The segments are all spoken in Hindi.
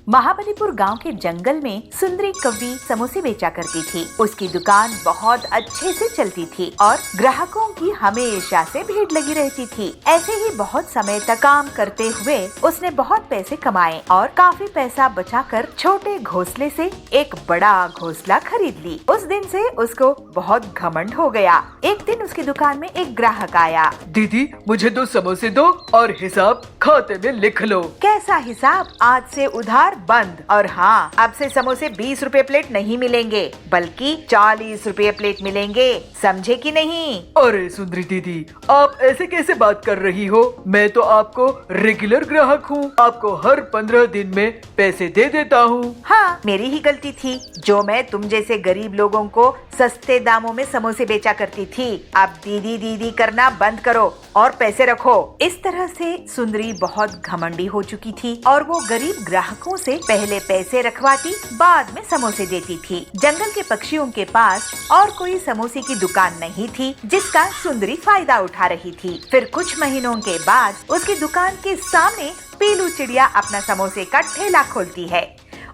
महाबलीपुर गांव के जंगल में सुंदरी कवि समोसे बेचा करती थी। उसकी दुकान बहुत अच्छे से चलती थी और ग्राहकों की हमेशा से भीड़ लगी रहती थी। ऐसे ही बहुत समय तक काम करते हुए उसने बहुत पैसे कमाए और काफी पैसा बचाकर छोटे घोंसले से एक बड़ा घोंसला खरीद ली। उस दिन से उसको बहुत घमंड हो गया। एक दिन उसकी दुकान में एक ग्राहक आया। दीदी मुझे 2 समोसे दो और हिसाब खाते में लिख लो। कैसा हिसाब? आज से उधार बंद। और हाँ, अब से समोसे 20 रुपए प्लेट नहीं मिलेंगे बल्कि 40 रुपए प्लेट मिलेंगे, समझे कि नहीं? अरे सुंदरी दीदी, आप ऐसे कैसे बात कर रही हो? मैं तो आपको रेगुलर ग्राहक हूँ, आपको हर 15 दिन में पैसे दे देता हूँ। हाँ, मेरी ही गलती थी जो मैं तुम जैसे गरीब लोगों को सस्ते दामों में समोसे बेचा करती थी। अब दीदी दीदी करना बंद करो और पैसे रखो। इस तरह से सुंदरी बहुत घमंडी हो चुकी थी और वो गरीब ग्राहकों से पहले पैसे रखवाती, बाद में समोसे देती थी। जंगल के पक्षियों के पास और कोई समोसे की दुकान नहीं थी जिसका सुंदरी फायदा उठा रही थी। फिर कुछ महीनों के बाद उसकी दुकान के सामने पीलू चिड़िया अपना समोसे का ठेला खोलती है।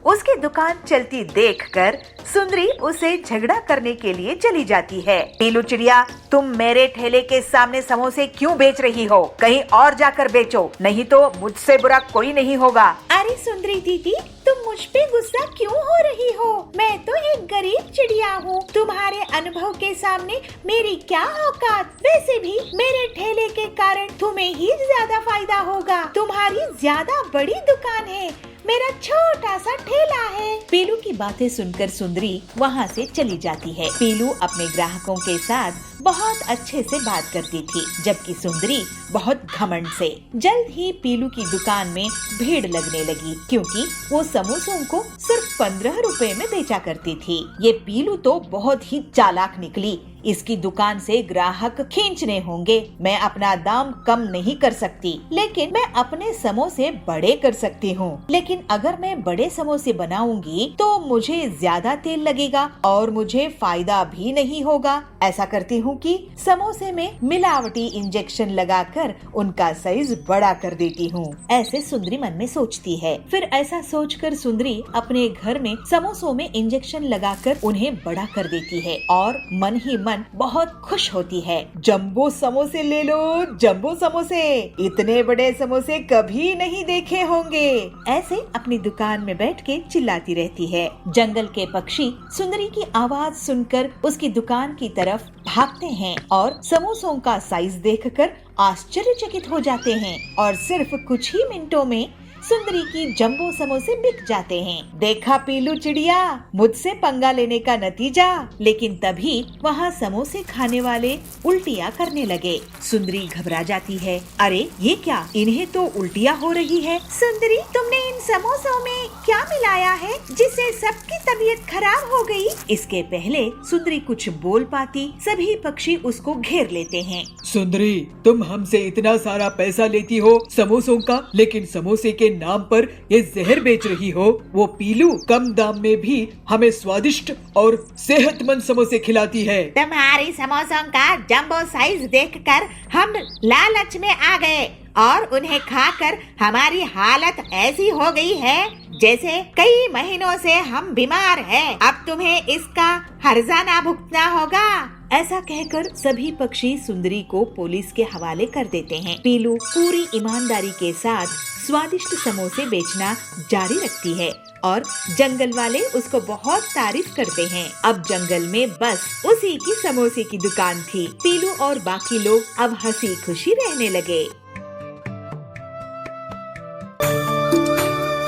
उसकी दुकान चलती देखकर सुंदरी उसे झगड़ा करने के लिए चली जाती है। पीलू चिड़िया, तुम मेरे ठेले के सामने समोसे क्यों बेच रही हो? कहीं और जाकर बेचो, नहीं तो मुझसे बुरा कोई नहीं होगा। अरे सुंदरी दीदी, तुम मुझ पे गुस्सा क्यों हो रही हो? मैं तो एक गरीब चिड़िया हूँ। तुम्हारे अनुभव के सामने मेरी क्या औकात? वैसे भी मेरे ठेले के कारण तुम्हें ही ज्यादा फायदा होगा। तुम्हारी ज्यादा बड़ी दुकान है, मेरा छोटा सा ठेला है। पीलू की बातें सुनकर सुंदरी वहाँ से चली जाती है। पीलू अपने ग्राहकों के साथ बहुत अच्छे से बात करती थी, जबकि सुंदरी बहुत घमंड से। जल्द ही पीलू की दुकान में भीड़ लगने लगी क्योंकि वो समोसों को सिर्फ 15 रुपए में बेचा करती थी। ये पीलू तो बहुत ही चालाक निकली। इसकी दुकान से ग्राहक खींचने होंगे। मैं अपना दाम कम नहीं कर सकती, लेकिन मैं अपने समोसे बड़े कर सकती हूँ। लेकिन अगर मैं बड़े समोसे बनाऊंगी तो मुझे ज्यादा तेल लगेगा और मुझे फायदा भी नहीं होगा। ऐसा करती हूँ कि समोसे में मिलावटी इंजेक्शन लगाकर उनका साइज बड़ा कर देती हूँ। ऐसे सुंदरी मन में सोचती है। फिर ऐसा सोचकर सुंदरी अपने घर में समोसों में इंजेक्शन लगाकर उन्हें बड़ा कर देती है और मन ही मन बहुत खुश होती है। जंबो समोसे ले लो, जंबो समोसे, इतने बड़े समोसे कभी नहीं देखे होंगे। ऐसे अपनी दुकान में बैठ के चिल्लाती रहती है। जंगल के पक्षी सुंदरी की आवाज सुनकर उसकी दुकान की तरफ भागते हैं और समोसों का साइज देखकर आश्चर्यचकित हो जाते हैं और सिर्फ कुछ ही मिनटों में सुंदरी की जंबो समोसे बिक जाते हैं। देखा पीलू चिड़िया, मुझसे पंगा लेने का नतीजा। लेकिन तभी वहाँ समोसे खाने वाले उल्टियाँ करने लगे। सुंदरी घबरा जाती है। अरे ये क्या, इन्हें तो उल्टियाँ हो रही है। सुंदरी, तुमने इन समोसों में क्या मिलाया है जिससे सबकी तबीयत खराब हो गई? इसके पहले सुंदरी कुछ बोल पाती, सभी पक्षी उसको घेर लेते हैं। सुंदरी, तुम हमसे इतना सारा पैसा लेती हो समोसों का, लेकिन समोसे के नाम पर ये जहर बेच रही हो। वो पीलू कम दाम में भी हमें स्वादिष्ट और सेहतमंद समोसे खिलाती है। तुम्हारी समोसों का जंबो साइज देखकर हम लालच में आ गए और उन्हें खाकर हमारी हालत ऐसी हो गई है जैसे कई महीनों से हम बीमार हैं। अब तुम्हें इसका हर्जाना भुगतना होगा। ऐसा कहकर सभी पक्षी सुंदरी को पुलिस के हवाले कर देते हैं। पीलू पूरी ईमानदारी के साथ स्वादिष्ट समोसे बेचना जारी रखती है और जंगल वाले उसको बहुत तारीफ करते हैं। अब जंगल में बस उसी की समोसे की दुकान थी। पीलू और बाकी लोग अब हंसी खुशी रहने लगे।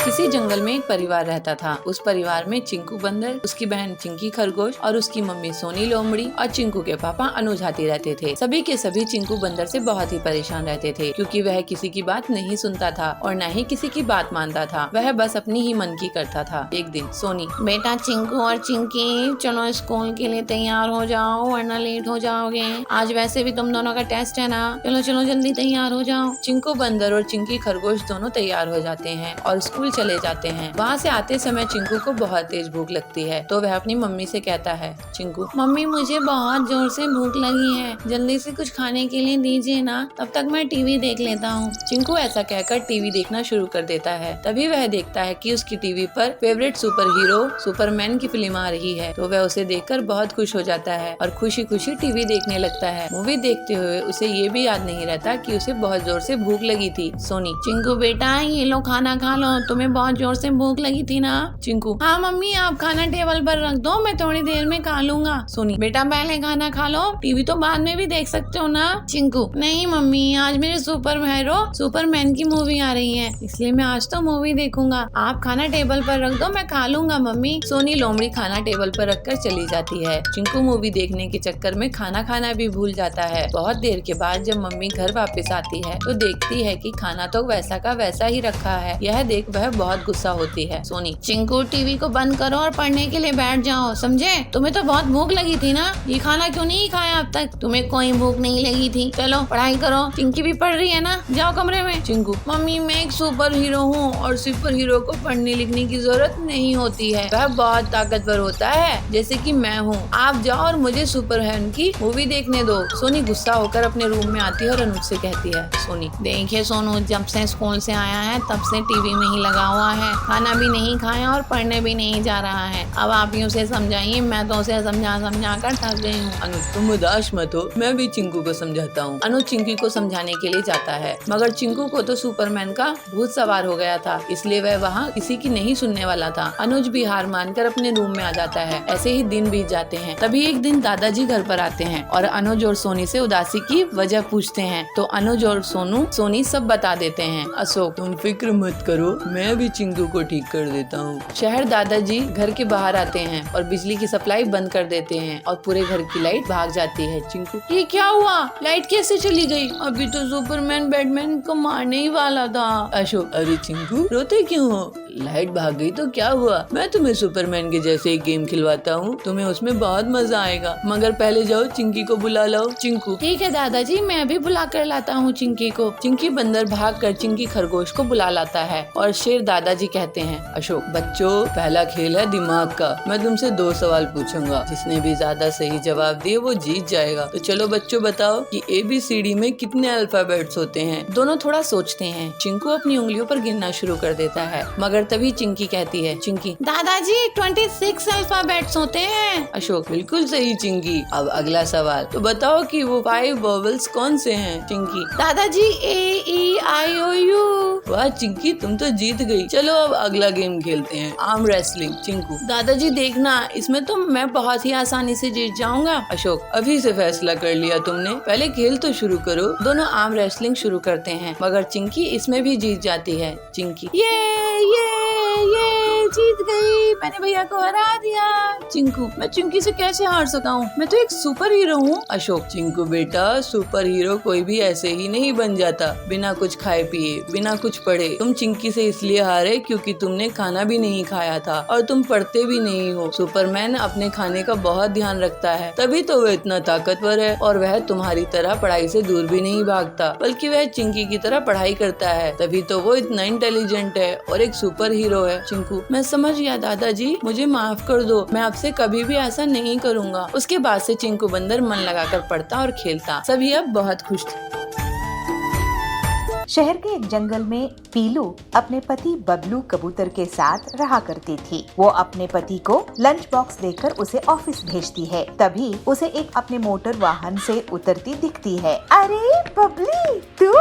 किसी जंगल में एक परिवार रहता था। उस परिवार में चिंकू बंदर, उसकी बहन चिंकी खरगोश और उसकी मम्मी सोनी लोमड़ी और चिंकू के पापा अनुज हाथी रहते थे। सभी के सभी चिंकू बंदर से बहुत ही परेशान रहते थे क्योंकि वह किसी की बात नहीं सुनता था और न ही किसी की बात मानता था। वह बस अपनी ही मन की करता था। एक दिन सोनी, बेटा चिंकू और चिंकी, चलो स्कूल के लिए तैयार हो जाओ वरना लेट हो जाओगे। आज वैसे भी तुम दोनों का टेस्ट है ना, चलो चलो जल्दी तैयार हो जाओ। चिंकू बंदर और चिंकी खरगोश दोनों तैयार हो जाते हैं और स्कूल चले जाते हैं। वहाँ से आते समय चिंकू को बहुत तेज भूख लगती है, तो वह अपनी मम्मी से कहता है, चिंकू मम्मी मुझे बहुत जोर से भूख लगी है, जल्दी से कुछ खाने के लिए दीजिए ना, तब तक मैं टीवी देख लेता हूँ। चिंकू ऐसा कहकर टीवी देखना शुरू कर देता है। तभी वह देखता है कि उसकी टीवी पर फेवरेट सुपर हीरो सुपरमैन की फिल्म आ रही है, तो वह उसे देखकर बहुत खुश हो जाता है और खुशी खुशी टीवी देखने लगता है। मूवी देखते हुए उसे ये भी याद नहीं रहता कि उसे बहुत जोर से भूख लगी थी। सोनी, चिंकू बेटा ये लो खाना खा लो, तुम्हें बहुत जोर से भूख लगी थी ना? चिंकू, हाँ मम्मी आप खाना टेबल पर रख दो, मैं थोड़ी देर में खा लूंगा। सोनी, बेटा पहले खाना खा लो, टीवी तो बाद में भी देख सकते हो ना? चिंकू, नहीं मम्मी आज मेरे सुपर हीरो सुपरमैन की मूवी आ रही है, इसलिए मैं आज तो मूवी देखूंगा। आप खाना टेबल पर रख दो, मैं खा लूंगा मम्मी। सोनी लोमड़ी खाना टेबल पर रखकर चली जाती है। चिंकू मूवी देखने के चक्कर में खाना खाना भी भूल जाता है। बहुत देर के बाद जब मम्मी घर वापस आती है तो देखती है कि खाना तो वैसा का वैसा ही रखा है। यह देख वह बहुत गुस्सा होती है। सोनी, चिंकू टीवी को बंद करो और पढ़ने के लिए बैठ जाओ, समझे? तुम्हें तो बहुत भूख लगी थी ना, ये खाना क्यों नहीं खाया अब तक? तुम्हें कोई भूख नहीं लगी थी, चलो पढ़ाई करो। चिंकी भी पढ़ रही है ना, जाओ कमरे में। चिंकू, मम्मी मैं एक सुपर हीरो हूँ और सुपर हीरो को पढ़ने लिखने की जरूरत नहीं होती है, वह बहुत ताकतवर होता है जैसे कि मैं हूँ। आप जाओ और मुझे सुपरमैन की मूवी देखने दो। सोनी गुस्सा होकर अपने रूम में आती है और अनुज से कहती है, सोनी देखिए सोनू जब से स्कूल से आया है तब से टीवी में ही लगा हुआ है, खाना भी नहीं खाया और पढ़ने भी नहीं जा रहा है। अब आप ही उसे समझाइए, मैं तो उसे समझा कर थक गई हूँ। अनुज, तुम उदास मत हो, मैं भी चिंकू को समझाता हूँ। अनुज चिंकी को समझाने के लिए जाता है, मगर चिंकू को तो सुपरमैन का भूत सवार हो गया था, इसलिए वह वहाँ किसी की नहीं सुनने वाला था। अनुज भी हार मानकर अपने रूम में आ जाता है। ऐसे ही दिन बीत जाते हैं। तभी एक दिन दादाजी घर पर आते हैं और अनुज और सोनी से उदासी की वजह पूछते हैं, तो अनुज और सोनी सब बता देते हैं। अशोक, तुम फिक्र मत करो, मैं भी चिंकू को ठीक कर देता हूँ। शहर दादाजी घर के बाहर आते हैं और बिजली की सप्लाई बंद कर देते हैं और पूरे घर की लाइट भाग जाती है। चिंकू, ये क्या हुआ, लाइट कैसे चली गई? अभी तो सुपरमैन बैटमैन को मारने ही वाला था। अशोक, अरे चिंकू रोते क्यों हो, लाइट भाग गई तो क्या हुआ, मैं तुम्हें सुपरमैन के जैसे एक गेम खिलवाता हूँ, तुम्हें उसमें बहुत मजा आएगा, मगर पहले जाओ चिंकी को बुला लाओ। चिंकू, ठीक है दादाजी मैं अभी बुला कर लाता हूँ चिंकी को। चिंकी बंदर भाग कर चिंकी खरगोश को बुला लाता है और शेर दादाजी कहते हैं, अशोक बच्चों पहला खेल है दिमाग का, मैं तुमसे 2 सवाल पूछूंगा, जिसने भी ज्यादा सही जवाब दिए वो जीत जाएगा। तो चलो बच्चों बताओ कि ABCD में कितने अल्फाबेट्स होते हैं? दोनों थोड़ा सोचते हैं। चिंकू अपनी उंगलियों पर गिनना शुरू कर देता है, मगर तभी चिंकी कहती है, चिंकी दादाजी 26 अल्फाबेट्स होते हैं। अशोक, बिल्कुल सही चिंकी। अब अगला सवाल, तो बताओ कि वो 5 वोवेल्स कौन से हैं? चिंकी, दादाजी AEIOU। वाह चिंकी तुम तो जीत गई। चलो अब अगला गेम खेलते हैं, आर्म रेसलिंग। चिंकू, दादाजी देखना इसमें तो मैं बहुत ही आसानी से जीत जाऊंगा। अशोक, अभी से फैसला कर लिया तुमने, पहले खेल तो शुरू करो। दोनों आर्म रेसलिंग शुरू करते हैं, मगर चिंकी इसमें भी जीत जाती है। चिंकी, ये जीत गई, मैंने भैया को हरा दिया। चिंकू, मैं चिंकी से कैसे हार सकता हूँ, मैं तो एक सुपर हीरो हूँ। अशोक, चिंकू बेटा सुपर हीरो कोई भी ऐसे ही नहीं बन जाता बिना कुछ खाए पिए, बिना कुछ पढ़े। तुम चिंकी से इसलिए हारे क्योंकि तुमने खाना भी नहीं खाया था और तुम पढ़ते भी नहीं हो। सुपरमैन अपने खाने का बहुत ध्यान रखता है, तभी तो वह इतना ताकतवर है और वह तुम्हारी तरह पढ़ाई से दूर भी नहीं भागता, बल्कि वह चिंकी की तरह पढ़ाई करता है, तभी तो वो इतना इंटेलिजेंट है और एक सुपर हीरो है। चिंकू, मैं समझ गया दादाजी, मुझे माफ कर दो, मैं आपसे कभी भी ऐसा नहीं करूँगा। उसके बाद से चिंकू बंदर मन लगाकर पढ़ता और खेलता। सभी अब बहुत खुश थे। शहर के एक जंगल में पीलू अपने पति बबलू कबूतर के साथ रहा करती थी। वो अपने पति को लंच बॉक्स देकर उसे ऑफिस भेजती है। तभी उसे एक अपने मोटर वाहन से उतरती दिखती है। अरे बबली तू!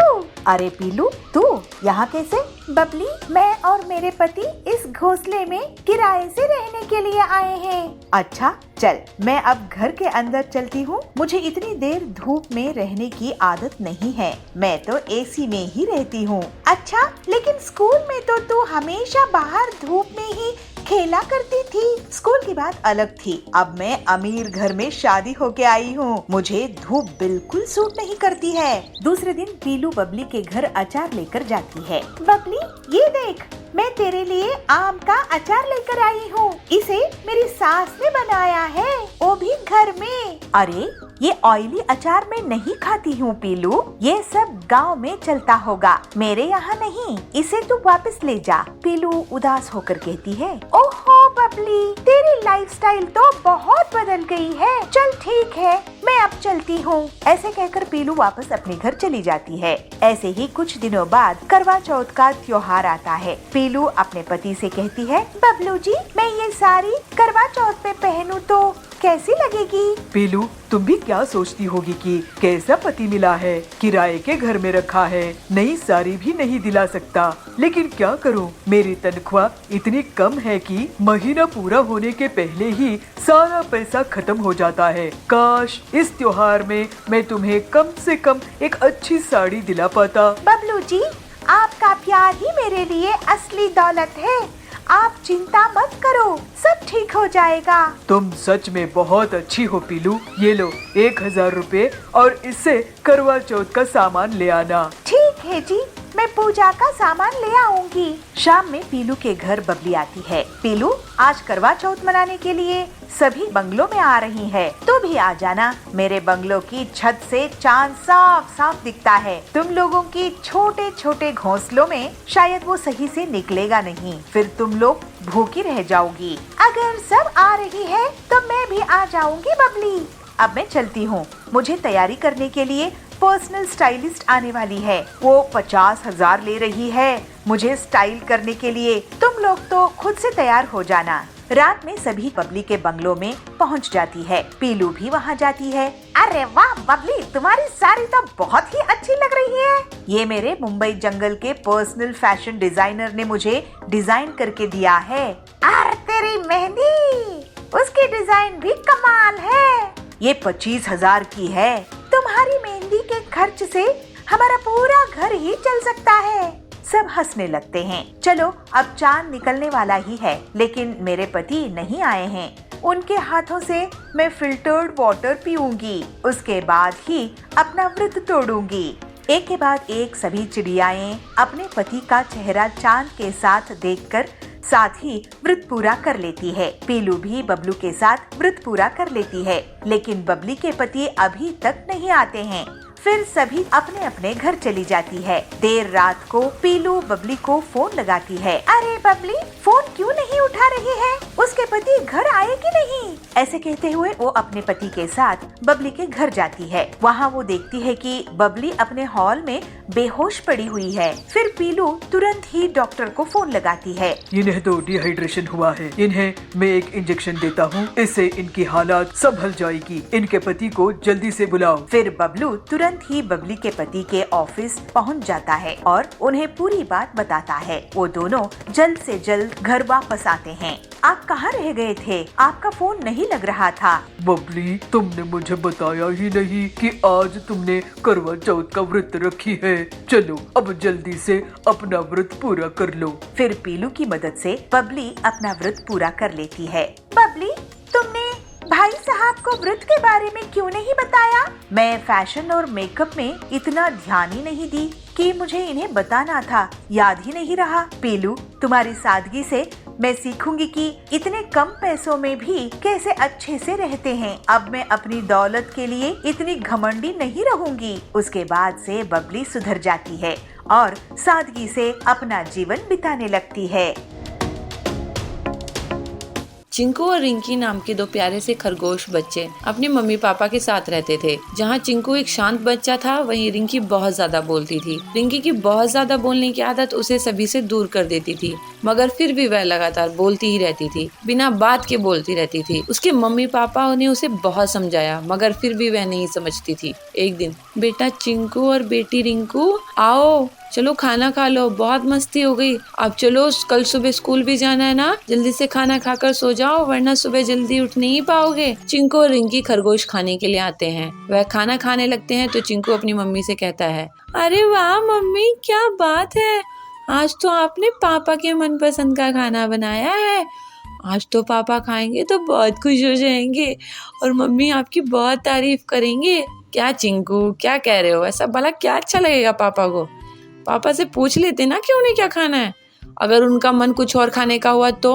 अरे पीलू तू यहाँ कैसे? बबली, मैं और मेरे पति इस घोंसले में किराए से रहने के लिए आए हैं। अच्छा चल, मैं अब घर के अंदर चलती हूँ। मुझे इतनी देर धूप में रहने की आदत नहीं है, मैं तो AC में ही रहती हूँ। अच्छा, लेकिन स्कूल में तो तू हमेशा बाहर धूप में ही खेला करती थी। स्कूल की बात अलग थी, अब मैं अमीर घर में शादी होके आई हूँ, मुझे धूप बिल्कुल सूट नहीं करती है। दूसरे दिन पीलू बबली के घर अचार लेकर जाती है। बबली ये देख, मैं तेरे लिए आम का अचार लेकर आई हूँ। इसे मेरी सास ने बनाया है, वो भी घर में। अरे ये ऑयली अचार मैं नहीं खाती हूँ पीलू। ये सब गांव में चलता होगा, मेरे यहाँ नहीं। इसे तू वापस ले जा। पीलू उदास होकर कहती है, ओहो बबली, तेरी लाइफस्टाइल तो बहुत बदल गई है। चल ठीक है, मैं अब चलती हूँ। ऐसे कहकर पीलू वापस अपने घर चली जाती है। ऐसे ही कुछ दिनों बाद करवा चौथ का त्योहार आता है। पीलू अपने पति से कहती है, बबलू जी, मैं ये साड़ी करवा चौथ पे पहनूं तो कैसी लगेगी? पीलू, तुम भी क्या सोचती होगी कि कैसा पति मिला है, किराए के घर में रखा है, नई साड़ी भी नहीं दिला सकता। लेकिन क्या करूं, मेरी तनख्वाह इतनी कम है कि महीना पूरा होने के पहले ही सारा पैसा खत्म हो जाता है। काश इस त्योहार में मैं तुम्हें कम से कम एक अच्छी साड़ी दिला पाता। बबलू जी, आपका प्यार ही मेरे लिए असली दौलत है। आप चिंता मत करो, सब ठीक हो जाएगा। तुम सच में बहुत अच्छी हो पीलू। ये लो 1000 रुपए और इससे करवा चौथ का सामान ले आना। ठीक है जी, मैं पूजा का सामान ले आऊंगी। शाम में पीलू के घर बबली आती है। पीलू, आज करवा चौथ मनाने के लिए सभी बंगलों में आ रही है, तो भी आ जाना। मेरे बंगलों की छत से चांद साफ साफ दिखता है। तुम लोगों की छोटे छोटे घोंसलों में शायद वो सही से निकलेगा नहीं, फिर तुम लोग भूखी रह जाओगी। अगर सब आ रही है तो मैं भी आ जाऊंगी बबली। अब मैं चलती हूँ, मुझे तैयारी करने के लिए पर्सनल स्टाइलिस्ट आने वाली है। वो 50,000 ले रही है मुझे स्टाइल करने के लिए। तुम लोग तो खुद से तैयार हो जाना। रात में सभी बबली के बंगलों में पहुंच जाती है। पीलू भी वहां जाती है। अरे वाह बबली, तुम्हारी साड़ी तो बहुत ही अच्छी लग रही है। ये मेरे मुंबई जंगल के पर्सनल फैशन डिजाइनर ने मुझे डिजाइन करके दिया है। अरे तेरी मेहंदी, उसकी डिजाइन भी कमाल है। ये 25,000 की है। तुम्हारी मेहंदी के खर्च से हमारा पूरा घर ही चल सकता है। सब हंसने लगते हैं। चलो, अब चांद निकलने वाला ही है, लेकिन मेरे पति नहीं आए हैं। उनके हाथों से मैं फिल्टर्ड वाटर पीऊंगी, उसके बाद ही अपना व्रत तोड़ूंगी। एक के बाद एक सभी चिड़ियाएं अपने पति का चेहरा चांद के साथ देखकर साथ ही व्रत पूरा कर लेती है। पीलू भी बबलू के साथ व्रत पूरा कर लेती है, लेकिन बबली के पति अभी तक नहीं आते हैं। फिर सभी अपने अपने घर चली जाती है। देर रात को पीलू बबली को फोन लगाती है। अरे बबली, फोन क्यों नहीं उठा रही है? उसके पति घर आए कि नहीं? ऐसे कहते हुए वो अपने पति के साथ बबली के घर जाती है। वहाँ वो देखती है कि बबली अपने हॉल में बेहोश पड़ी हुई है। फिर पीलू तुरंत ही डॉक्टर को फोन लगाती है। इन्हें तो डिहाइड्रेशन हुआ है, इन्हें मैं एक इंजेक्शन देता हूँ, इससे इनकी हालात संभल जाएगी। इनके पति को जल्दी से बुलाओ। फिर बबलू तुरंत ही बबली के पति के ऑफिस पहुंच जाता है और उन्हें पूरी बात बताता है। वो दोनों जल्द से जल्द घर वापस आते हैं। आप कहाँ रह गए थे? आपका फोन नहीं लग रहा था। बबली, तुमने मुझे बताया ही नहीं कि आज तुमने करवा चौथ का व्रत रखी है। चलो अब जल्दी से अपना व्रत पूरा कर लो। फिर पीलू की मदद से बबली अपना व्रत पूरा कर लेती है। बबली, तुमने भाई साहब को व्रत के बारे में क्यों नहीं बताया? मैं फैशन और मेकअप में इतना ध्यान ही नहीं दी कि मुझे इन्हें बताना था, याद ही नहीं रहा। पीलू, तुम्हारी सादगी से मैं सीखूंगी कि इतने कम पैसों में भी कैसे अच्छे से रहते हैं। अब मैं अपनी दौलत के लिए इतनी घमंडी नहीं रहूंगी। उसके बाद से बबली सुधर जाती है और सादगी से अपना जीवन बिताने लगती है। चिंकू और रिंकी नाम के दो प्यारे से खरगोश बच्चे अपने मम्मी पापा के साथ रहते थे। जहाँ चिंकू एक शांत बच्चा था, वहीं रिंकी बहुत ज्यादा बोलती थी। रिंकी की बहुत ज्यादा बोलने की आदत उसे सभी से दूर कर देती थी, मगर फिर भी वह लगातार बोलती ही रहती थी, बिना बात के बोलती रहती थी। उसके मम्मी पापा ने उसे बहुत समझाया, मगर फिर भी वह नहीं समझती थी। एक दिन, बेटा चिंकू और बेटी रिंकू, आओ चलो खाना खा लो, बहुत मस्ती हो गई। अब चलो, कल सुबह स्कूल भी जाना है ना, जल्दी से खाना खाकर सो जाओ, वरना सुबह जल्दी उठ नहीं पाओगे। चिंकू और रिंकी खरगोश खाने के लिए आते हैं। वह खाना खाने लगते हैं तो चिंकू अपनी मम्मी से कहता है, अरे वाह मम्मी, क्या बात है, आज तो आपने पापा के मनपसंद का खाना बनाया है। आज तो पापा खाएंगे तो बहुत खुश हो जाएंगे और मम्मी आपकी बहुत तारीफ करेंगे। क्या चिंकू, क्या कह रहे हो? ऐसा भला क्या अच्छा लगेगा पापा को? पापा से पूछ लेते ना कि उन्हें क्या खाना है। अगर उनका मन कुछ और खाने का हुआ तो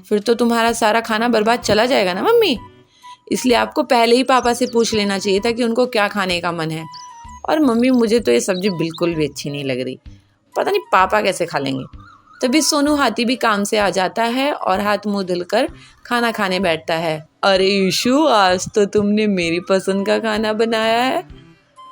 फिर तो तुम्हारा सारा खाना बर्बाद चला जाएगा ना मम्मी। इसलिए आपको पहले ही पापा से पूछ लेना चाहिए था कि उनको क्या खाने का मन है। और मम्मी मुझे तो ये सब्जी बिल्कुल भी अच्छी नहीं लग रही, पता नहीं पापा कैसे खा लेंगे। तभी सोनू हाथी भी काम से आ जाता है और हाथ मुंह धुलकर खाना खाने बैठता है। अरे ईशु, आज तो तुमने मेरी पसंद का खाना बनाया है।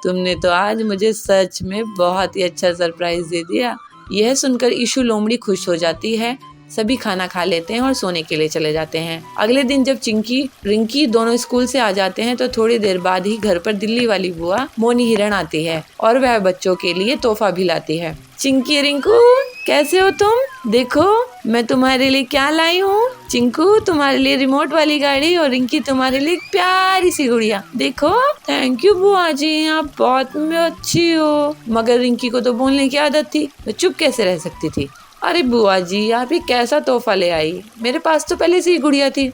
तुमने तो आज मुझे सच में बहुत ही अच्छा सरप्राइज दे दिया। यह सुनकर ईशु लोमड़ी खुश हो जाती है। सभी खाना खा लेते हैं और सोने के लिए चले जाते हैं। अगले दिन जब चिंकी रिंकी दोनों स्कूल से आ जाते हैं तो थोड़ी देर बाद ही घर पर दिल्ली वाली बुआ मोनी हिरण आती है और वह बच्चों के लिए तोहफा भी लाती है। चिंकी, रिंकू कैसे हो तुम? देखो मैं तुम्हारे लिए क्या लाई हूँ। चिंकू तुम्हारे लिए रिमोट वाली गाड़ी और रिंकी तुम्हारे लिए प्यारी सी गुड़िया। देखो। थैंक यू बुआ जी, आप बहुत अच्छी हो। मगर रिंकी को तो बोलने की आदत थी, वो चुप कैसे रह सकती थी। अरे बुआ जी, आप ये कैसा तोहफा ले आई? मेरे पास तो पहले से ही गुड़िया थी।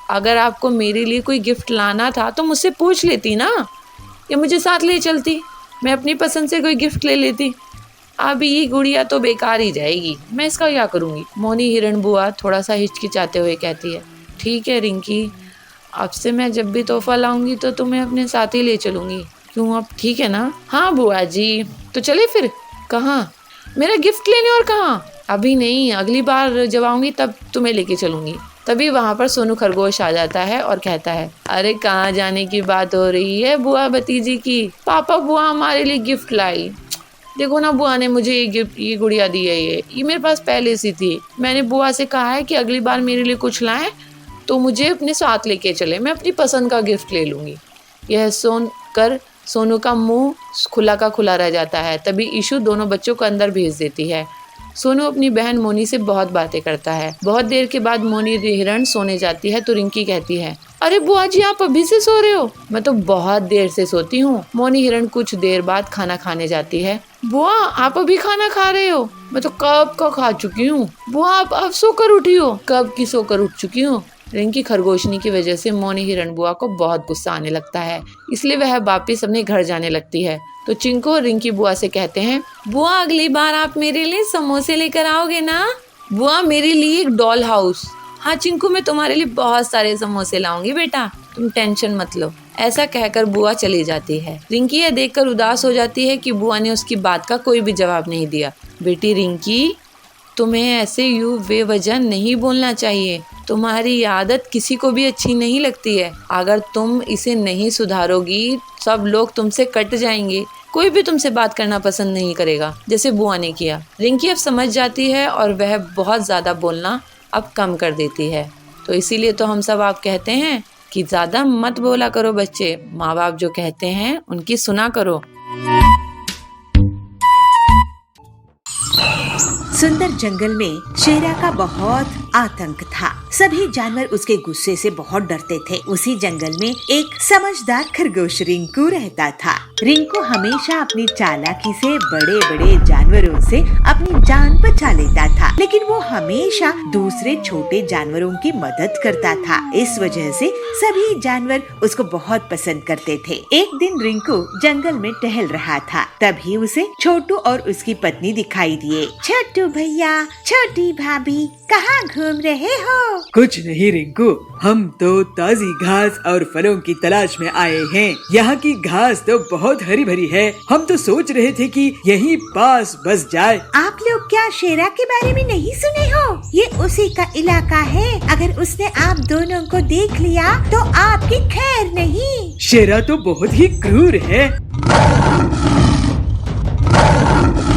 अगर आपको मेरे लिए कोई गिफ्ट लाना था तो मुझसे पूछ लेती ना, या मुझे साथ ले चलती, मैं अपनी पसंद से कोई गिफ्ट ले लेती। अब ये गुड़िया तो बेकार ही जाएगी, मैं इसका क्या करूँगी? मोनी हिरण बुआ थोड़ा सा हिचकिचाते हुए कहती है। ठीक है रिंकी, अब से मैं जब भी तोहफा लाऊंगी तो तुम्हें अपने साथ ही ले चलूँगी। क्यों, अब ठीक है ना? हाँ बुआ जी। तो चले फिर। कहाँ? मेरा गिफ्ट लेने। और कहाँ? अभी नहीं, अगली बार जब आऊँगी तब तुम्हें लेके चलूँगी। तभी वहाँ पर सोनू खरगोश आ जाता है और कहता है, अरे कहाँ जाने की बात हो रही है बुआ भतीजी की? पापा बुआ हमारे लिए गिफ्ट लाई। देखो ना, बुआ ने मुझे ये गुड़िया दी है। ये मेरे पास पहले से थी। मैंने बुआ से कहा है कि अगली बार मेरे लिए कुछ लाएं तो मुझे अपने साथ लेके चले, मैं अपनी पसंद का गिफ्ट ले लूँगी। यह सुनकर सोनू का मुंह खुला का खुला रह जाता है। तभी ईशु दोनों बच्चों को अंदर भेज देती है। सोनू अपनी बहन मोनी से बहुत बातें करता है। बहुत देर के बाद मोनी हिरण सोने जाती है तो रिंकी कहती है, अरे बुआ जी आप अभी से सो रहे हो? मैं तो बहुत देर से सोती हूँ। मोनी हिरण कुछ देर बाद खाना खाने जाती है। बुआ आप अभी खाना खा रहे हो? मैं तो कब का खा चुकी हूँ। बुआ आप अब सोकर उठी हो? कब की सोकर उठ चुकी हूँ। रिंकी खरगोशनी की वजह से मोनी हिरण बुआ को बहुत गुस्सा आने लगता है, इसलिए वह वापिस अपने घर जाने लगती है। तो चिंकू और रिंकी बुआ से कहते हैं, बुआ अगली बार आप मेरे लिए समोसे लेकर आओगे ना? बुआ मेरे लिए एक डॉल हाउस। हाँ चिंकू, मैं तुम्हारे लिए बहुत सारे समोसे लाऊंगी बेटा, तुम टेंशन मत लो। ऐसा कहकर बुआ चली जाती है। रिंकी यह देखकर उदास हो जाती है कि बुआ ने उसकी बात का कोई भी जवाब नहीं दिया। बेटी रिंकी, तुम्हें ऐसे बेवजह नहीं बोलना चाहिए। तुम्हारी आदत किसी को भी अच्छी नहीं लगती है। अगर तुम इसे नहीं सुधारोगी सब लोग तुमसे कट जाएंगे, कोई भी तुमसे बात करना पसंद नहीं करेगा, जैसे बुआ ने किया। रिंकी अब समझ जाती है और वह बहुत ज़्यादा बोलना अब कम कर देती है। तो इसीलिए तो हम सब आप कहते हैं कि ज़्यादा मत बोला करो बच्चे, माँ बाप जो कहते हैं उनकी सुना करो। सुंदर जंगल में शेरा का बहुत आतंक था। सभी जानवर उसके गुस्से से बहुत डरते थे। उसी जंगल में एक समझदार खरगोश रिंकू रहता था। रिंकू हमेशा अपनी चालाकी से बड़े बड़े जानवरों से अपनी जान बचा लेता था, लेकिन वो हमेशा दूसरे छोटे जानवरों की मदद करता था। इस वजह से सभी जानवर उसको बहुत पसंद करते थे। एक दिन रिंकू जंगल में टहल रहा था, तभी उसे छोटू और उसकी पत्नी दिखाई दिए। छोटू भैया, छोटी भाभी, कहाँ घूम रहे हो? कुछ नहीं रिंकू, हम तो ताजी घास और फलों की तलाश में आए हैं। यहाँ की घास तो बहुत हरी भरी है, हम तो सोच रहे थे कि यहीं पास बस जाए। आप लोग क्या शेरा के बारे में नहीं सुने हो? ये उसी का इलाका है। अगर उसने आप दोनों को देख लिया तो आपकी खैर नहीं। शेरा तो बहुत ही क्रूर है।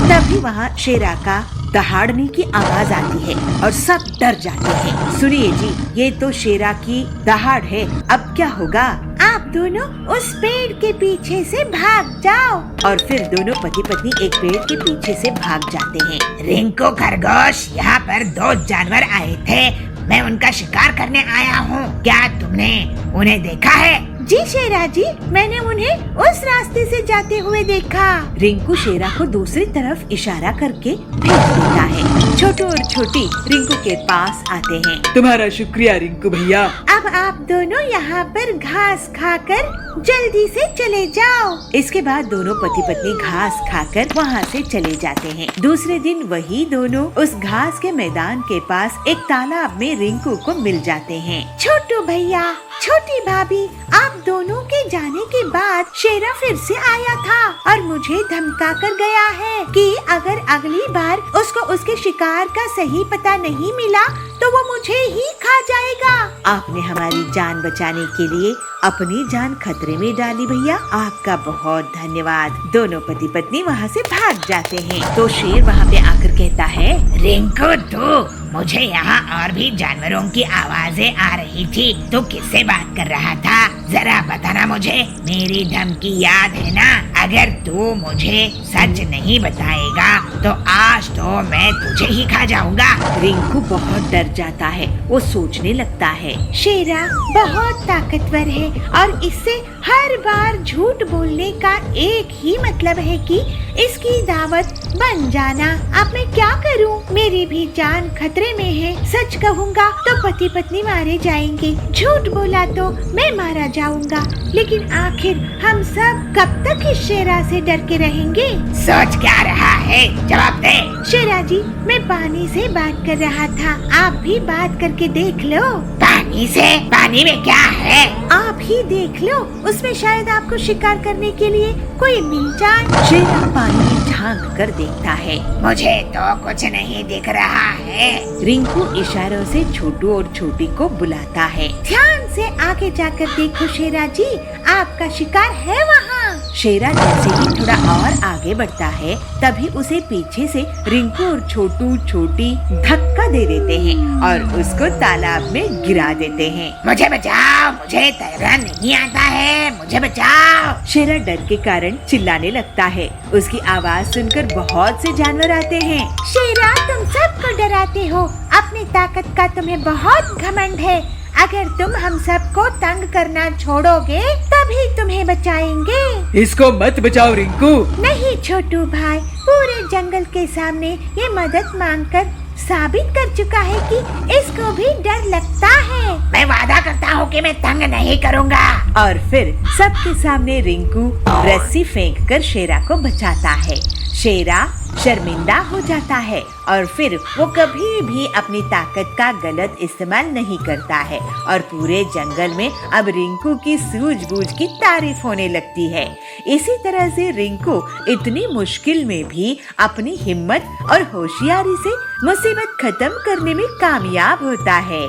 तभी वहाँ शेरा का दहाड़ने की आवाज आती है और सब डर जाते हैं। सुनिए जी, ये तो शेरा की दहाड़ है, अब क्या होगा? आप दोनों उस पेड़ के पीछे से भाग जाओ। और फिर दोनों पति पत्नी एक पेड़ के पीछे से भाग जाते हैं। रिंकू खरगोश, यहाँ पर 2 जानवर आए थे, मैं उनका शिकार करने आया हूँ। क्या तुमने उन्हें देखा है? जी शेरा जी, मैंने उन्हें उस रास्ते से जाते हुए देखा। रिंकू शेरा को दूसरी तरफ इशारा करके भेज देता है। छोटू और छोटी रिंकू के पास आते हैं। तुम्हारा शुक्रिया रिंकू भैया। अब आप दोनों यहाँ पर घास खाकर जल्दी से चले जाओ। इसके बाद दोनों पति पत्नी घास खाकर वहाँ से चले जाते हैं। दूसरे दिन वही दोनों उस घास के मैदान के पास एक तालाब में रिंकू को मिल जाते हैं। छोटू भैया, छोटी भाभी, आप दोनों के जाने के बाद शेरा फिर से आया था और मुझे धमका कर गया है कि अगर अगली बार उसको उसके शिकार का सही पता नहीं मिला तो वो मुझे ही खा जाएगा। आपने हमारी जान बचाने के लिए अपनी जान खतरे में डाली भैया, आपका बहुत धन्यवाद। दोनों पति पत्नी वहाँ से भाग जाते हैं तो शेर वहाँ पे आकर कहता है, रिंकू तू, मुझे यहाँ और भी जानवरों की आवाजें आ रही थी, तू किससे बात कर रहा था? जरा बताना मुझे, मेरी धमकी याद है ना? अगर तू मुझे सच नहीं बताएगा तो आज तो मैं तुझे ही खा जाऊंगा। रिंकू बहुत डर जाता है, वो सोचने लगता है, शेरा बहुत ताकतवर है और इससे हर बार झूठ बोलने का एक ही मतलब है कि इसकी दावत बन जाना। अब मैं क्या करूं? मेरी भी जान खतरे में है। सच कहूंगा तो पति पत्नी मारे जाएंगे, झूठ बोला तो मैं मारा जाऊंगा। लेकिन आखिर हम सब कब तक इस शेरा से डर के रहेंगे? सोच क्या रहा है? जवाब दे। शेरा जी, मैं पानी से बात कर रहा था, आप भी बात करके देख लो। पानी से? पानी में क्या है? आप ही देख लो, उसमें शायद आपको शिकार करने के लिए कोई मिल जाए। शेरा पानी में झांक कर देखता है। मुझे तो कुछ नहीं दिख रहा है। रिंकू इशारों से छोटू और छोटी को बुलाता है। ध्यान से आगे जाकर देखो शेरा जी, आपका शिकार है वहाँ। शेरा जैसे ही थोड़ा और आगे बढ़ता है तभी उसे पीछे से रिंकू और छोटू छोटी धक्का दे देते हैं और उसको तालाब में गिरा देते हैं। मुझे बचाओ, मुझे तैरना नहीं आता है, मुझे बचाओ। शेरा डर के कारण चिल्लाने लगता है। उसकी आवाज सुनकर बहुत से जानवर आते हैं। शेरा, तुम सबको डराते हो, अपनी ताकत का तुम्हें बहुत घमंड है। अगर तुम हम सबको तंग करना छोड़ोगे तभी तुम्हें बचाएंगे। इसको मत बचाओ रिंकू। नहीं छोटू भाई, पूरे जंगल के सामने ये मदद मांगकर साबित कर चुका है कि इसको भी डर लगता है। मैं वादा करता हूँ कि मैं तंग नहीं करूँगा। और फिर सबके सामने रिंकू रस्सी फेंककर शेरा को बचाता है। शेरा शर्मिंदा हो जाता है और फिर वो कभी भी अपनी ताकत का गलत इस्तेमाल नहीं करता है और पूरे जंगल में अब रिंकू की सूझबूझ की तारीफ होने लगती है। इसी तरह से रिंकू इतनी मुश्किल में भी अपनी हिम्मत और होशियारी से मुसीबत खत्म करने में कामयाब होता है।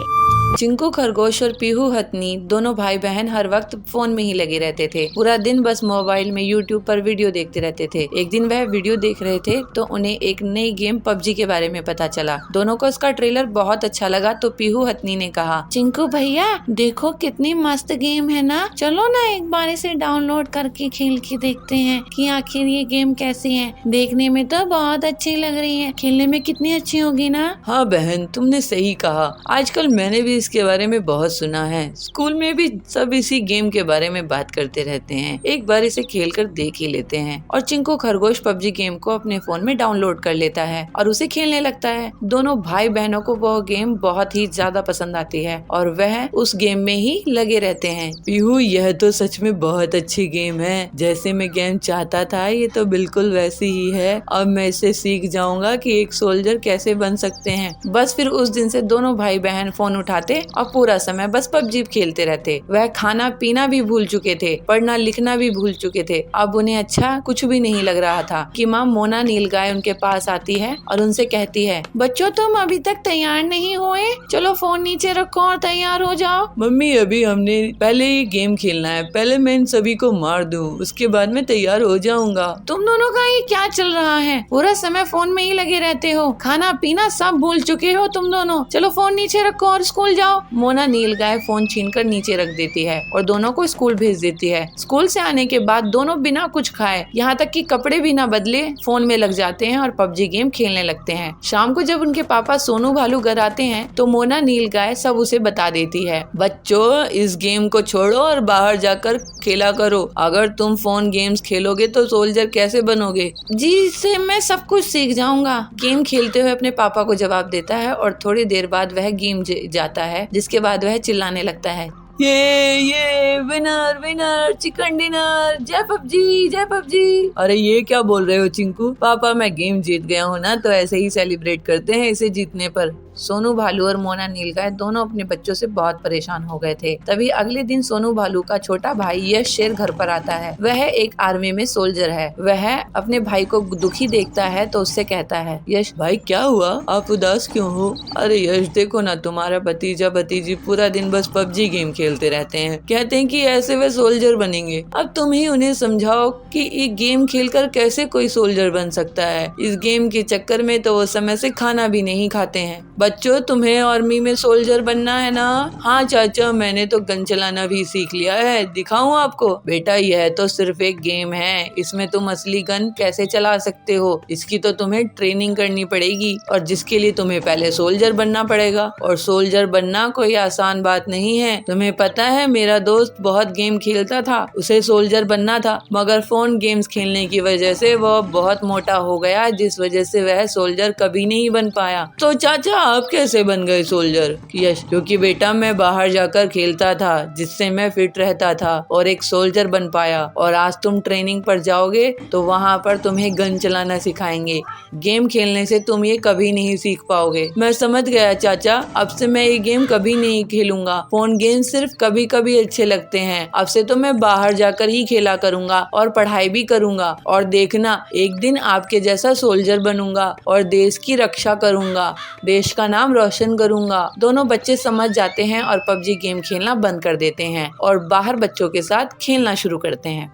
चिंकू खरगोश और पीहू हथनी दोनों भाई बहन हर वक्त फोन में ही लगे रहते थे। पूरा दिन बस मोबाइल में यूट्यूब पर वीडियो देखते रहते थे। एक दिन वह वीडियो देख रहे थे तो उन्हें एक नई गेम पबजी के बारे में पता चला। दोनों को उसका ट्रेलर बहुत अच्छा लगा तो पीहू हथनी ने कहा, चिंकू भैया देखो कितनी मस्त गेम है ना, चलो ना एक बार इसे डाउनलोड करके खेल के देखते हैं कि आखिर ये गेम कैसी है। देखने में तो बहुत अच्छी लग रही है, खेलने में कितनी अच्छी होगी ना। हाँ बहन, तुमने सही कहा। आजकल मैंने भी इसके बारे में बहुत सुना है। स्कूल में भी सब इसी गेम के बारे में बात करते रहते हैं। एक बार इसे खेलकर देख ही लेते हैं। और चिंकू खरगोश पबजी गेम को अपने फोन में डाउनलोड कर लेता है और उसे खेलने लगता है। दोनों भाई बहनों को वह गेम बहुत ही ज्यादा पसंद आती है और वह उस गेम में ही लगे रहते हैं। पीहू, यह तो सच में बहुत अच्छी गेम है। जैसे मैं गेम चाहता था ये तो बिल्कुल वैसी ही है। अब मैं इसे सीख जाऊंगा कि एक सोल्जर कैसे बन सकते हैं। बस फिर उस दिन से दोनों भाई बहन फोन उठाते और पूरा समय बस पबजी खेलते रहते। वह खाना पीना भी भूल चुके थे, पढ़ना लिखना भी भूल चुके थे। अब उन्हें अच्छा कुछ भी नहीं लग रहा था कि माँ मोना नीलगाय उनके पास आती है और उनसे कहती है, बच्चों तुम अभी तक तैयार नहीं हुए, चलो फोन नीचे रखो और तैयार हो जाओ। मम्मी, अभी हमने पहले ये गेम खेलना है, पहले मैं इन सभी को मार दूं, उसके बाद मैं तैयार हो जाऊंगा। तुम दोनों का ये क्या चल रहा है? पूरा समय फोन में ही लगे रहते हो, खाना पीना सब भूल चुके हो तुम दोनों। चलो फोन नीचे रखो और स्कूल जाओ। मोना नीलगाय फोन छीनकर नीचे रख देती है और दोनों को स्कूल भेज देती है। स्कूल से आने के बाद दोनों बिना कुछ खाए, यहाँ तक कि कपड़े भी ना बदले, फोन में लग जाते हैं और पबजी गेम खेलने लगते हैं। शाम को जब उनके पापा सोनू भालू घर आते हैं तो मोना नीलगाय सब उसे बता देती है, बच्चों इस गेम को छोड़ो और बाहर जाकर खेला करो। अगर तुम फोन गेम्स खेलोगे तो सोल्जर कैसे बनोगे? जी, इससे मैं सब कुछ सीख जाऊंगा। गेम खेलते हुए अपने पापा को जवाब देता है और थोड़ी देर बाद वह गेम जाता है, जिसके बाद वह चिल्लाने लगता है, ये विनर विनर चिकन डिनर, जय पबजी जय पबजी। अरे ये क्या बोल रहे हो चिंकू? पापा मैं गेम जीत गया हूँ ना, तो ऐसे ही सेलिब्रेट करते हैं इसे जीतने पर। सोनू भालू और मोना नीलगाय दोनों अपने बच्चों से बहुत परेशान हो गए थे। तभी अगले दिन सोनू भालू का छोटा भाई यश शेर घर पर आता है। वह एक आर्मी में सोल्जर है। वह अपने भाई को दुखी देखता है तो उससे कहता है, यश भाई क्या हुआ, आप उदास क्यों हो? अरे यश देखो ना, तुम्हारा भतीजा भतीजी पूरा दिन बस पबजी गेम खेलते रहते हैं, कहते हैं कि ऐसे वे सोल्जर बनेंगे। अब तुम ही उन्हें समझाओ कि ये गेम खेलकर कैसे कोई सोल्जर बन सकता है। इस गेम के चक्कर में तो वो समय से खाना भी नहीं खाते हैं। बच्चों, तुम्हें आर्मी में सोल्जर बनना है ना? हाँ चाचा, मैंने तो गन चलाना भी सीख लिया है, दिखाऊं आपको? बेटा यह तो सिर्फ एक गेम है, इसमें तुम असली गन कैसे चला सकते हो, इसकी तो तुम्हें ट्रेनिंग करनी पड़ेगी और जिसके लिए तुम्हें पहले सोल्जर बनना पड़ेगा। और सोल्जर बनना कोई आसान बात नहीं है। तुम्हें पता है मेरा दोस्त बहुत गेम खेलता था, उसे सोल्जर बनना था, मगर फोन गेम्स खेलने की वजह से वह बहुत मोटा हो गया, जिस वजह से वह सोल्जर कभी नहीं बन पाया। तो चाचा आप कैसे बन गए सोल्जर? यश, क्योंकि बेटा मैं बाहर जाकर खेलता था जिससे मैं फिट रहता था और एक सोल्जर बन पाया। और आज तुम ट्रेनिंग पर जाओगे तो वहाँ पर तुम्हें गन चलाना सिखाएंगे। गेम खेलने से तुम ये कभी नहीं सीख पाओगे। मैं समझ गया चाचा, अब से मैं ये गेम कभी नहीं खेलूंगा। फोन गेम सिर्फ कभी कभी अच्छे लगते हैं। अब से तो मैं बाहर जाकर ही खेला करूंगा और पढ़ाई भी करूंगा। और देखना, एक दिन आपके जैसा सोल्जर बनूंगा और देश की रक्षा करूंगा, देश का नाम रोशन करूंगा। दोनों बच्चे समझ जाते हैं और पबजी गेम खेलना बंद कर देते हैं और बाहर बच्चों के साथ खेलना शुरू करते हैं।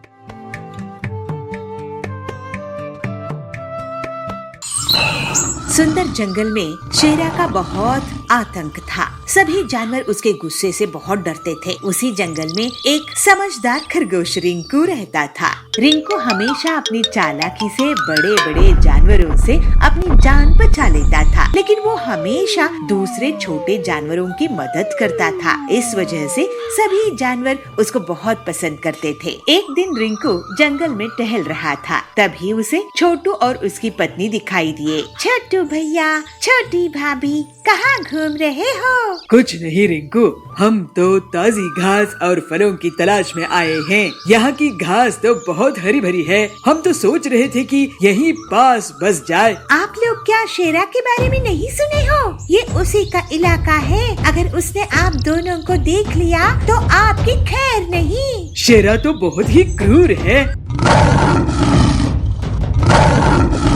सुंदर जंगल में शेरा का बहुत आतंक था। सभी जानवर उसके गुस्से से बहुत डरते थे। उसी जंगल में एक समझदार खरगोश रिंकू रहता था। रिंकू हमेशा अपनी चालाकी से बड़े बड़े जानवरों से अपनी जान बचा लेता था, लेकिन वो हमेशा दूसरे छोटे जानवरों की मदद करता था। इस वजह से सभी जानवर उसको बहुत पसंद करते थे। एक दिन रिंकू जंगल में टहल रहा था, तभी उसे छोटू और उसकी पत्नी दिखाई दिए। छोटू भैया, छोटी भाभी, कहाँ घूम रहे हो? कुछ नहीं रिंकू, हम तो ताजी घास और फलों की तलाश में आए हैं। यहाँ की घास तो बहुत हरी भरी है, हम तो सोच रहे थे कि यहीं पास बस जाए। आप लोग क्या शेरा के बारे में नहीं सुने हो? ये उसी का इलाका है। अगर उसने आप दोनों को देख लिया तो आपकी खैर नहीं। शेरा तो बहुत ही क्रूर है।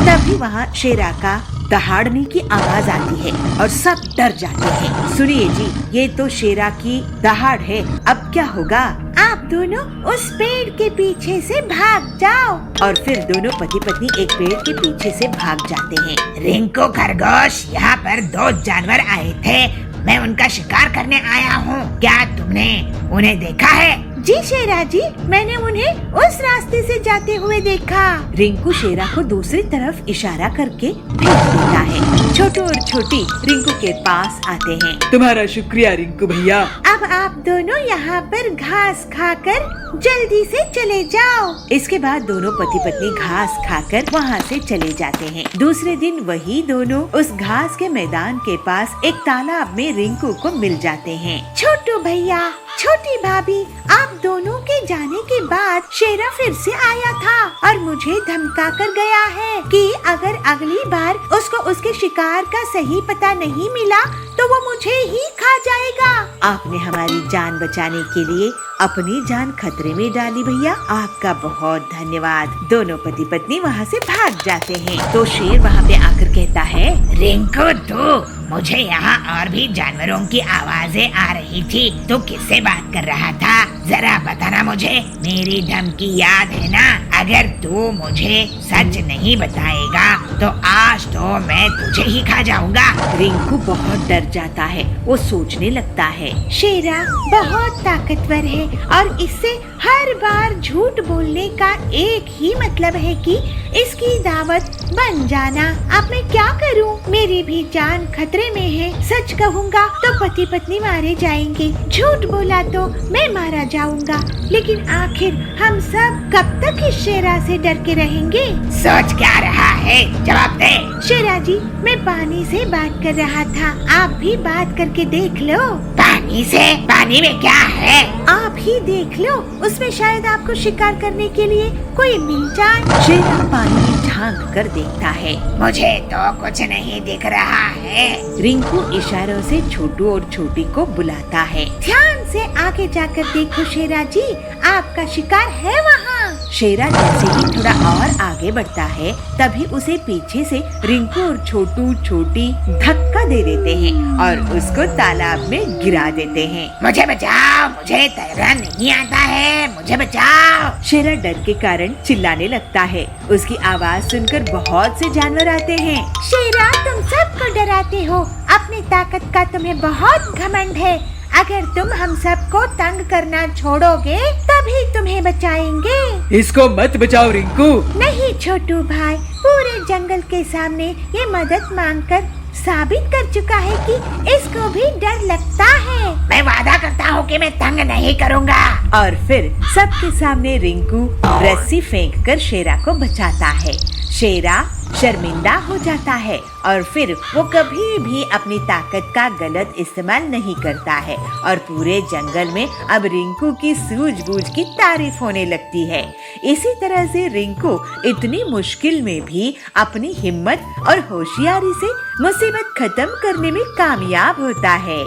तभी वहाँ शेरा का दहाड़ने की आवाज आती है और सब डर जाते हैं। सुनिए जी, ये तो शेरा की दहाड़ है, अब क्या होगा? आप दोनों उस पेड़ के पीछे से भाग जाओ। और फिर दोनों पति पत्नी एक पेड़ के पीछे से भाग जाते हैं। रिंकू खरगोश, यहाँ पर 2 जानवर आए थे, मैं उनका शिकार करने आया हूँ। क्या तुमने उन्हें देखा है? जी शेरा जी, मैंने उन्हें उस रास्ते से जाते हुए देखा। रिंकू शेरा को दूसरी तरफ इशारा करके भेज देता है। छोटू और छोटी रिंकू के पास आते हैं। तुम्हारा शुक्रिया रिंकू भैया। अब आप दोनों यहाँ पर घास खाकर जल्दी से चले जाओ। इसके बाद दोनों पति पत्नी घास खाकर वहाँ से चले जाते हैं। दूसरे दिन वही दोनों उस घास के मैदान के पास एक तालाब में रिंकू को मिल जाते हैं। छोटू भैया, छोटी भाभी, आप दोनों के जाने के बाद शेरा फिर से आया था और मुझे धमका कर गया है कि अगर अगली बार उसको उसके शिकार का सही पता नहीं मिला तो वो मुझे ही खा जाएगा। आपने हमारी जान बचाने के लिए अपनी जान खतरे में डाली भैया, आपका बहुत धन्यवाद। दोनों पति पत्नी वहाँ से भाग जाते हैं। तो शेर वहाँ पे आकर कहता है, रिंकू तू, मुझे यहाँ और भी जानवरों की आवाजें आ रही थी, तू किससे बात कर रहा था? जरा बताना मुझे, मेरी धमकी याद है ना? अगर तू मुझे सच नहीं बताएगा तो आज तो मैं तुझे ही खा जाऊंगा। रिंकू बहुत डर जाता है, वो सोचने लगता है, शेरा बहुत ताकतवर है और इससे हर बार झूठ बोलने का एक ही मतलब है कि इसकी दावत बन जाना। अब मैं क्या करूं? मेरी भी जान खतरे में है। सच कहूंगा तो पति पत्नी मारे जाएंगे, झूठ बोला तो मैं मारा जाऊंगा। लेकिन आखिर हम सब कब तक इस शेरा से डर के रहेंगे? सोच क्या रहा है, जवाब दे। शेरा जी, मैं पानी से बात कर रहा था, आप भी बात करके देख लो। पानी से? पानी में क्या है? आप ही देख लो, उसमें शायद आपको शिकार करने के लिए कोई मिल जाए। शेरा पानी में झांक कर देखता है। मुझे तो कुछ नहीं दिख रहा है। रिंकू इशारों से छोटू और छोटी को बुलाता है। ध्यान से आगे जाकर देखो शेरा जी, आपका शिकार है वहाँ। शेरा जैसे ही थोड़ा और आगे बढ़ता है तभी उसे पीछे से रिंकू और छोटू छोटी धक्का दे देते हैं और उसको तालाब में गिरा देते हैं। मुझे बचाओ, मुझे तैरना नहीं आता है, मुझे बचाओ। शेरा डर के कारण चिल्लाने लगता है। उसकी आवाज सुनकर बहुत से जानवर आते हैं। शेरा, तुम सबको डराते हो, अपनी ताकत का तुम्हें बहुत घमंड है। अगर तुम हम सबको तंग करना छोड़ोगे तभी तुम्हें बचाएंगे। इसको मत बचाओ रिंकू। नहीं छोटू भाई, पूरे जंगल के सामने ये मदद मांगकर साबित कर चुका है कि इसको भी डर लगता है। मैं वादा करता हूँ कि मैं तंग नहीं करूँगा। और फिर सबके सामने रिंकू रस्सी फेंककर शेरा को बचाता है। शेरा शर्मिंदा हो जाता है और फिर वो कभी भी अपनी ताकत का गलत इस्तेमाल नहीं करता है और पूरे जंगल में अब रिंकू की सूझबूझ की तारीफ होने लगती है। इसी तरह से रिंकू इतनी मुश्किल में भी अपनी हिम्मत और होशियारी से मुसीबत खत्म करने में कामयाब होता है।